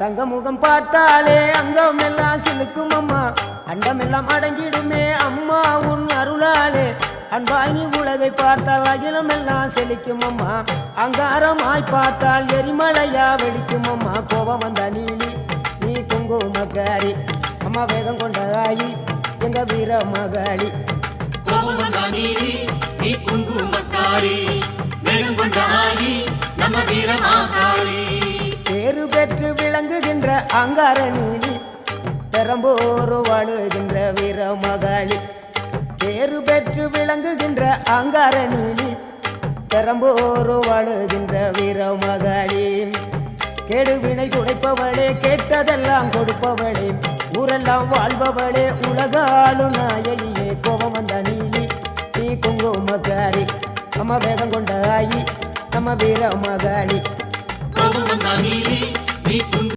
தங்க முகம் பார்த்தாலே அங்கம் எல்லாம் சிலுக்கும் அம்மா, அண்டமெல்லாம் அடங்கிடுமே அம்மா உன் அருளாலே. அன்பாய் நீ உலகை பார்த்தால் அகிலம் எல்லாம் செழிக்கும் அம்மா, அங்காரமாய் பார்த்தால் எரிமலையா வெடிக்கும் அம்மா. கோபம் வந்த நீலி நீ குங்குமக்காரி அம்மா, வேகம் கொண்ட ஆயி எங்க வீர மகாளி. கோபம் வந்த நீலி நீ குங்குமக்காரி, வேகம் கொண்ட ஆயி நம்ம வீர மகாளி. பேரு பெற்று விளங்குகின்ற அங்கார நீலி, பெரம்போர் வாழுகின்ற வீர மகாளி. பேரு பெற்று விளங்குகின்ற அங்கார நீலி, பெரம்போர் வாழுகின்ற வீர மகாளி. கேடுவினை துடைப்பவளே, கேட்டதெல்லாம் கொடுப்பவளே, ஊரெல்லாம் வாழ்பவளே, உலகாலும் நாயகியே. கோபம் வந்த நீலி நீ குங்குமக்காரி அம்மா, வேகம் கொண்ட ஆயி நம்ம வீர மகாளி. கோபம் வந்த நீலி நீ